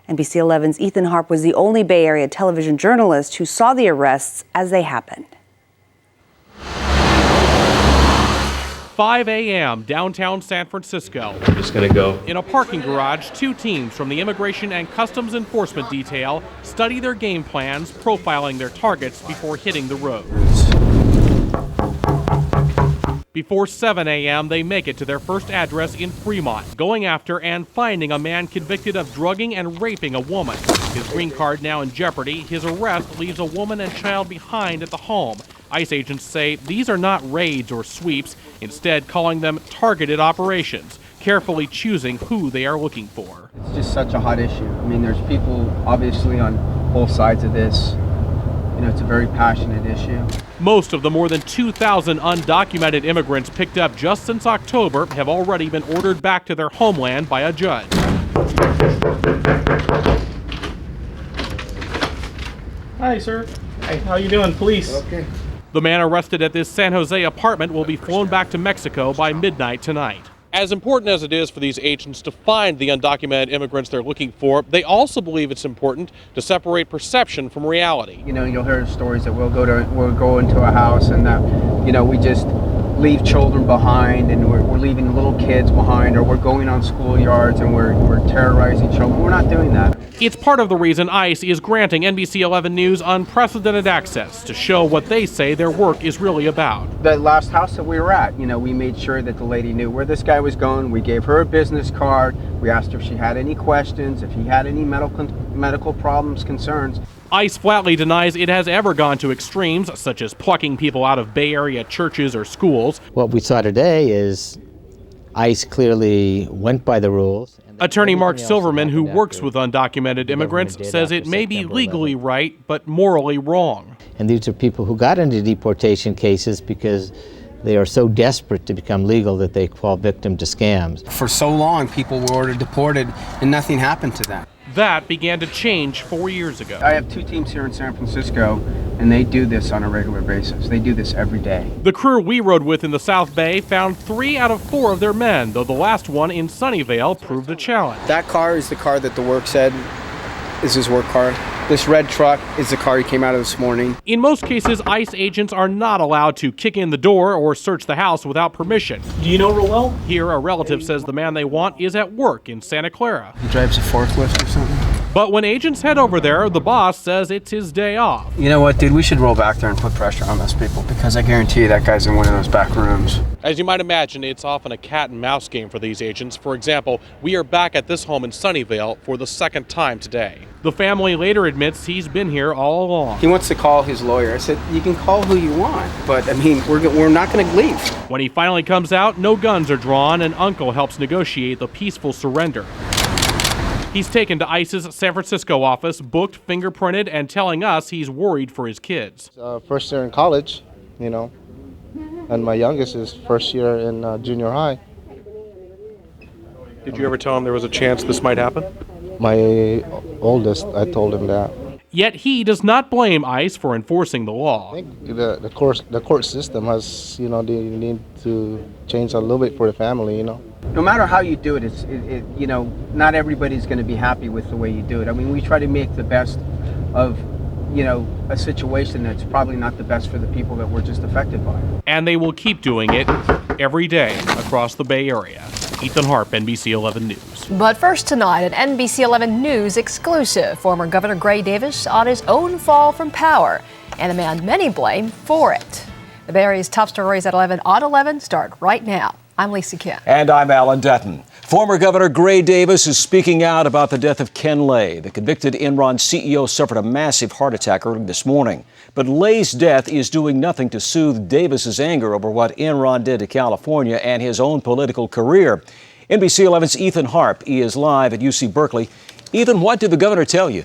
NBC 11's Ethan Harp was the only Bay Area television journalist who saw the arrests as they happened. 5 a.m. downtown San Francisco. I'm just gonna go. In a parking garage, two teams from the Immigration and Customs Enforcement Detail study their game plans, profiling their targets before hitting the road. Before 7 a.m., they make it to their first address in Fremont, going after and finding a man convicted of drugging and raping a woman. His green card now in jeopardy, his arrest leaves a woman and child behind at the home. ICE agents say these are not raids or sweeps, instead calling them targeted operations, carefully choosing who they are looking for. It's just such a hot issue. I mean, there's people obviously on both sides of this. You know, it's a very passionate issue. Most of the more than 2,000 undocumented immigrants picked up just since October have already been ordered back to their homeland by a judge. Hi, sir. Hey, how you doing, police? Okay. The man arrested at this San Jose apartment will be flown back to Mexico by midnight tonight. As important as it is for these agents to find the undocumented immigrants they're looking for, they also believe it's important to separate perception from reality. You know, you'll hear stories that we'll go into a house and that, you know, we just leave children behind and we're leaving little kids behind, or we're going on schoolyards and we're terrorizing children. We're not doing that. It's part of the reason ICE is granting NBC 11 News unprecedented access to show what they say their work is really about. The last house that we were at, you know, we made sure that the lady knew where this guy was going. We gave her a business card. We asked her if she had any questions, if he had any medical problems, concerns. ICE flatly denies it has ever gone to extremes, such as plucking people out of Bay Area churches or schools. What we saw today is ICE clearly went by the rules. Attorney Mark Silverman, who works with undocumented immigrants, says it may be legally right, but morally wrong. And these are people who got into deportation cases because they are so desperate to become legal that they fall victim to scams. For so long, people were ordered deported and nothing happened to them. That began to change 4 years ago. I have two teams here in San Francisco, and they do this on a regular basis. They do this every day. The crew we rode with in the South Bay found 3 out of 4 of their men, though the last one in Sunnyvale proved a challenge. That car is the car that the work said is his work car. This red truck is the car he came out of this morning. In most cases, ICE agents are not allowed to kick in the door or search the house without permission. Do you know her well? Here, a relative says the man they want is at work in Santa Clara. He drives a forklift or something? But when agents head over there, the boss says it's his day off. You know what, dude? We should roll back there and put pressure on those people, because I guarantee you that guy's in one of those back rooms. As you might imagine, it's often a cat and mouse game for these agents. For example, we are back at this home in Sunnyvale for the second time today. The family later admits he's been here all along. He wants to call his lawyer. I said, you can call who you want, but I mean, we're not going to leave. When he finally comes out, no guns are drawn, and Uncle helps negotiate the peaceful surrender. He's taken to ICE's San Francisco office, booked, fingerprinted, and telling us he's worried for his kids. First year in college, you know, and my youngest is first year in junior high. Did you ever tell him there was a chance this might happen? My oldest, I told him that. Yet he does not blame ICE for enforcing the law. I think the court system has, you know, they need to change a little bit for the family, you know. No matter how you do it, you know, not everybody's going to be happy with the way you do it. I mean, we try to make the best of, you know, a situation that's probably not the best for the people that were just affected by it. And they will keep doing it every day across the Bay Area. Ethan Harp, NBC 11 News. But first tonight, an NBC 11 News exclusive. Former Governor Gray Davis on his own fall from power, and a man many blame for it. The Bay Area's top stories at 11 on 11 start right now. I'm Lisa Ken. And I'm Alan Dutton. Former Governor Gray Davis is speaking out about the death of Ken Lay. The convicted Enron CEO suffered a massive heart attack early this morning. But Lay's death is doing nothing to soothe Davis's anger over what Enron did to California and his own political career. NBC 11's Ethan Harp is live at UC Berkeley. Ethan, what did the governor tell you?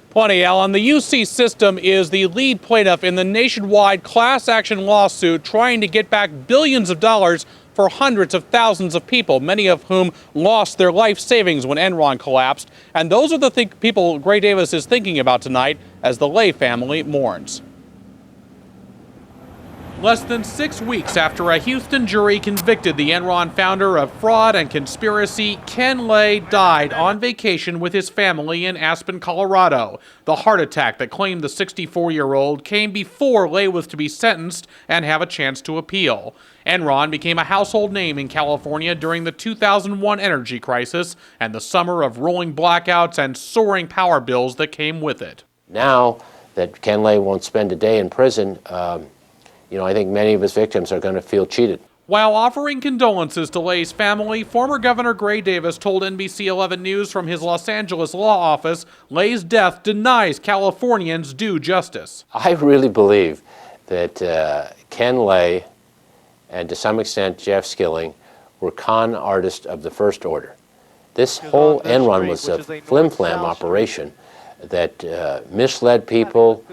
Plenty, Alan. The UC system is the lead plaintiff in the nationwide class action lawsuit trying to get back billions of dollars for hundreds of thousands of people, many of whom lost their life savings when Enron collapsed. And those are the people Gray Davis is thinking about tonight as the Lay family mourns. Less than 6 weeks after a Houston jury convicted the Enron founder of fraud and conspiracy, Ken Lay died on vacation with his family in Aspen, Colorado. The heart attack that claimed the 64-year-old came before Lay was to be sentenced and have a chance to appeal. Enron became a household name in California during the 2001 energy crisis and the summer of rolling blackouts and soaring power bills that came with it. Now that Ken Lay won't spend a day in prison, I think many of his victims are going to feel cheated. While offering condolences to Lay's family, former Governor Gray Davis told NBC 11 News from his Los Angeles law office, Lay's death denies Californians due justice. I really believe that Ken Lay and to some extent Jeff Skilling were con artists of the first order. This whole Enron was a flim-flam operation that misled people,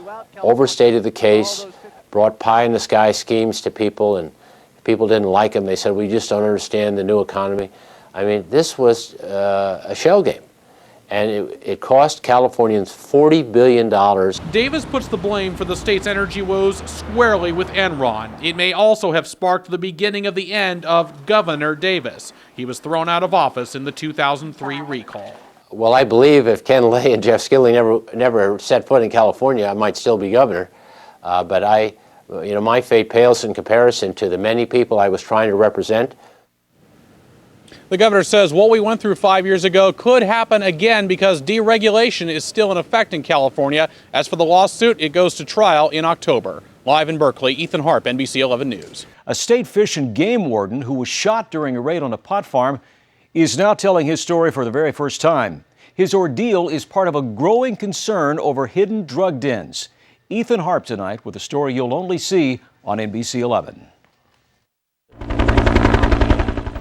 overstated the case, brought pie-in-the-sky schemes to people, and if people didn't like them, they said, we just don't understand the new economy. I mean, this was a shell game, and it cost Californians $40 billion. Davis puts the blame for the state's energy woes squarely with Enron. It may also have sparked the beginning of the end of Governor Davis. He was thrown out of office in the 2003 recall. Well, I believe if Ken Lay and Jeff Skilling never set foot in California, I might still be governor. But my fate pales in comparison to the many people I was trying to represent. The governor says what we went through 5 years ago could happen again because deregulation is still in effect in California. As for the lawsuit, it goes to trial in October. Live in Berkeley, Ethan Harp, NBC 11 News. A state fish and game warden who was shot during a raid on a pot farm is now telling his story for the very first time. His ordeal is part of a growing concern over hidden drug dens. Ethan Harp tonight with a story you'll only see on NBC 11.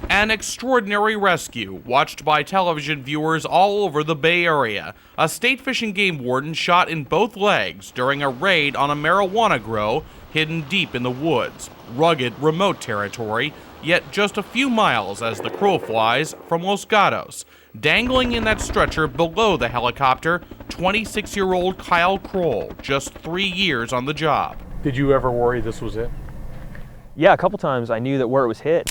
An extraordinary rescue watched by television viewers all over the Bay Area. A state fish and game warden shot in both legs during a raid on a marijuana grow hidden deep in the woods. Rugged, remote territory, yet just a few miles as the crow flies from Los Gatos. Dangling in that stretcher below the helicopter, 26-year-old Kyle Kroll, just 3 years on the job. Did you ever worry this was it? Yeah, a couple times I knew that where it was hit.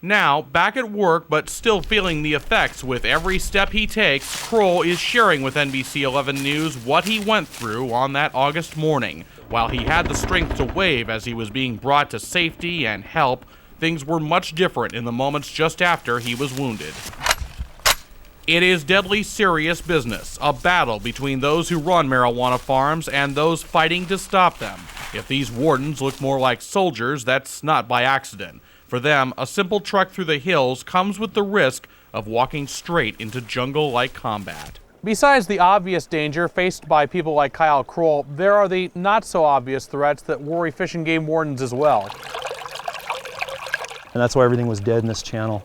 Now, back at work but still feeling the effects with every step he takes, Kroll is sharing with NBC 11 News what he went through on that August morning. While he had the strength to wave as he was being brought to safety and help, things were much different in the moments just after he was wounded. It is deadly serious business, a battle between those who run marijuana farms and those fighting to stop them. If these wardens look more like soldiers, that's not by accident. For them, a simple trek through the hills comes with the risk of walking straight into jungle-like combat. Besides the obvious danger faced by people like Kyle Kroll, there are the not-so-obvious threats that worry fish and game wardens as well. And that's why everything was dead in this channel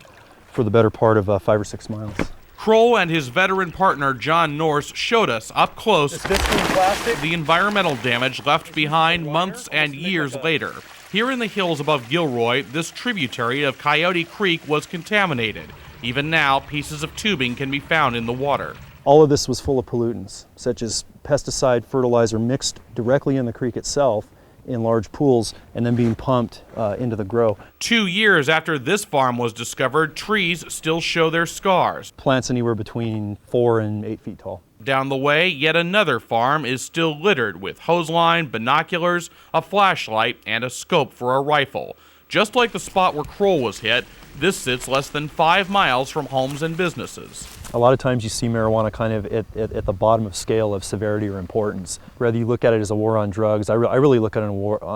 for the better part of 5 or 6 miles. Kroll and his veteran partner John Norse showed us up close the environmental damage left behind months and years later. Here in the hills above Gilroy, this tributary of Coyote Creek was contaminated. Even now, pieces of tubing can be found in the water. All of this was full of pollutants, such as pesticide fertilizer mixed directly in the creek itself in large pools and then being pumped into the grow. 2 years after this farm was discovered, trees still show their scars. Plants anywhere between 4 and 8 feet tall. Down the way, yet another farm is still littered with hose line, binoculars, a flashlight, and a scope for a rifle. Just like the spot where Kroll was hit, this sits less than 5 miles from homes and businesses. A lot of times you see marijuana kind of at the bottom of scale of severity or importance. Whether you look at it as a war on drugs, I really look at it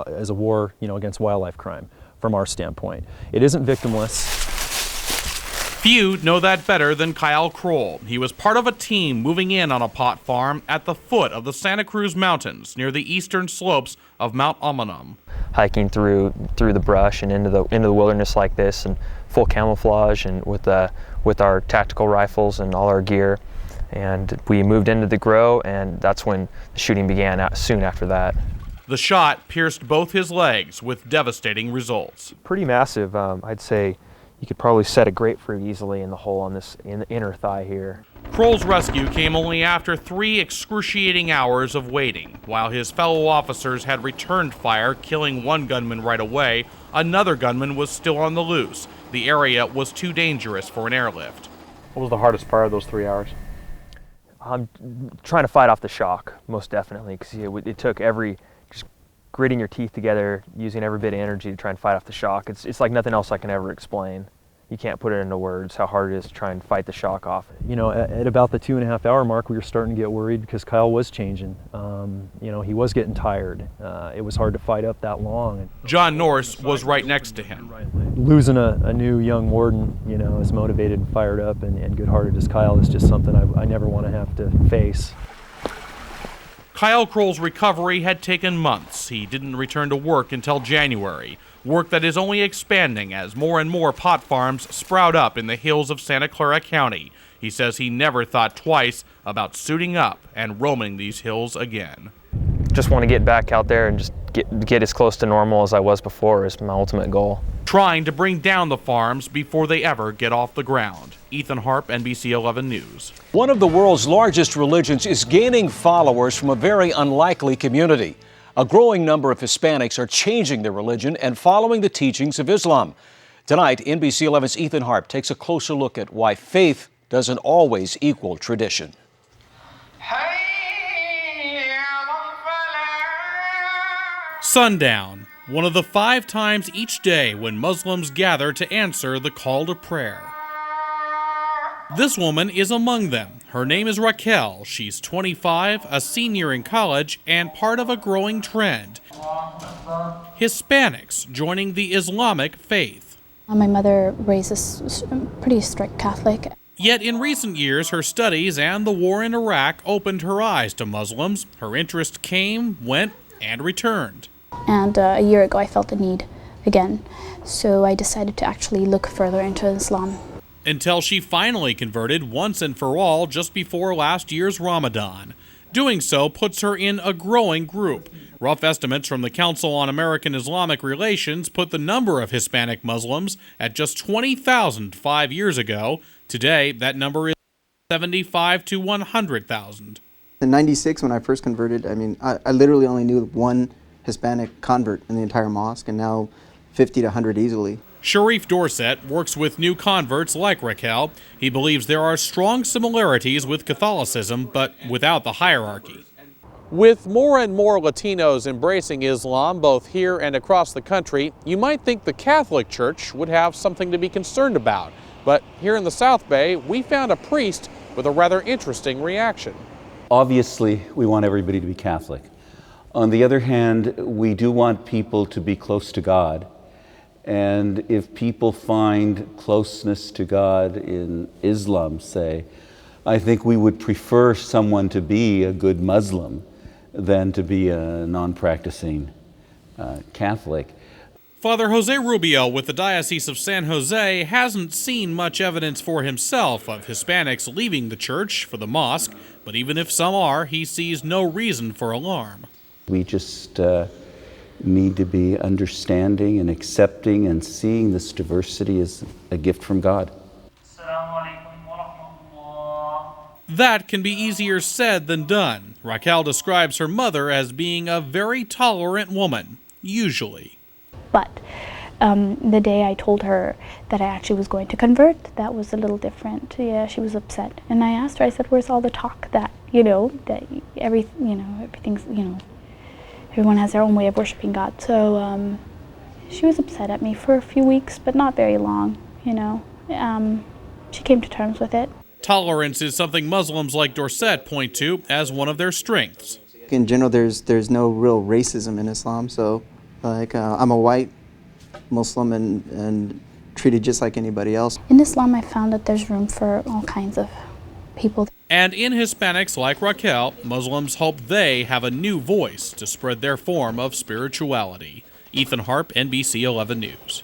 as a war, against wildlife crime from our standpoint. It isn't victimless. Few know that better than Kyle Kroll. He was part of a team moving in on a pot farm at the foot of the Santa Cruz Mountains near the eastern slopes of Mount Amanum. Hiking through the brush and into the wilderness like this, and full camouflage, and with our tactical rifles and all our gear. And we moved into the grow, and that's when the shooting began soon after that. The shot pierced both his legs with devastating results. Pretty massive, I'd say. You could probably set a grapefruit easily in the hole on this, in the inner thigh here. Kroll's rescue came only after 3 excruciating hours of waiting. While his fellow officers had returned fire, killing one gunman right away, another gunman was still on the loose. The area was too dangerous for an airlift. What was the hardest part of those 3 hours? I'm trying to fight off the shock, most definitely, because it took just gritting your teeth together, using every bit of energy to try and fight off the shock. It's like nothing else I can ever explain. You can't put it into words how hard it is to try and fight the shock off. You know, at about the 2.5 hour mark, we were starting to get worried because Kyle was changing. You know, he was getting tired. It was hard to fight up that long. John Norris was right next to him. Losing a new young warden, you know, as motivated and fired up and good-hearted as Kyle is just something I never want to have to face. Kyle Kroll's recovery had taken months. He didn't return to work until January, work that is only expanding as more and more pot farms sprout up in the hills of Santa Clara County. He says he never thought twice about suiting up and roaming these hills again. Just want to get back out there and just get as close to normal as I was before is my ultimate goal. Trying to bring down the farms before they ever get off the ground. Ethan Harp, NBC 11 News. One of the world's largest religions is gaining followers from a very unlikely community. A growing number of Hispanics are changing their religion and following the teachings of Islam. Tonight, NBC 11's Ethan Harp takes a closer look at why faith doesn't always equal tradition. Sundown, one of the 5 times each day when Muslims gather to answer the call to prayer. This woman is among them. Her name is Raquel. She's 25, a senior in college, and part of a growing trend. Hispanics joining the Islamic faith. My mother raised us pretty strict Catholic. Yet in recent years, her studies and the war in Iraq opened her eyes to Muslims. Her interest came, went, and returned. And a year ago I felt the need again, so I decided to actually look further into Islam. Until she finally converted once and for all just before last year's Ramadan. Doing so puts her in a growing group. Rough estimates from the Council on American Islamic Relations put the number of Hispanic Muslims at just 20,000 5 years ago. Today, that number is 75 to 100,000. In '96, when I first converted, I literally only knew one Hispanic convert in the entire mosque, and now 50 to 100 easily. Sharif Dorset works with new converts like Raquel. He believes there are strong similarities with Catholicism, but without the hierarchy. With more and more Latinos embracing Islam, both here and across the country, you might think the Catholic Church would have something to be concerned about. But here in the South Bay, we found a priest with a rather interesting reaction. Obviously, we want everybody to be Catholic. On the other hand, we do want people to be close to God. And if people find closeness to God in Islam, say, I think we would prefer someone to be a good Muslim than to be a non-practicing Catholic. Father Jose Rubio with the Diocese of San Jose hasn't seen much evidence for himself of Hispanics leaving the church for the mosque, but even if some are, he sees no reason for alarm. We just need to be understanding and accepting and seeing this diversity as a gift from God. That can be easier said than done. Raquel describes her mother as being a very tolerant woman, usually. But the day I told her that I actually was going to convert, that was a little different. Yeah, she was upset. And I asked her, I said, where's all the talk that, that everything's, everyone has their own way of worshiping God. So she was upset at me for a few weeks, but not very long, She came to terms with it. Tolerance is something Muslims like Dorset point to as one of their strengths. In general, there's no real racism in Islam, so I'm a white Muslim and treated just like anybody else. In Islam, I found that there's room for all kinds of people. And in Hispanics like Raquel, Muslims hope they have a new voice to spread their form of spirituality. Ethan Harp, NBC 11 News.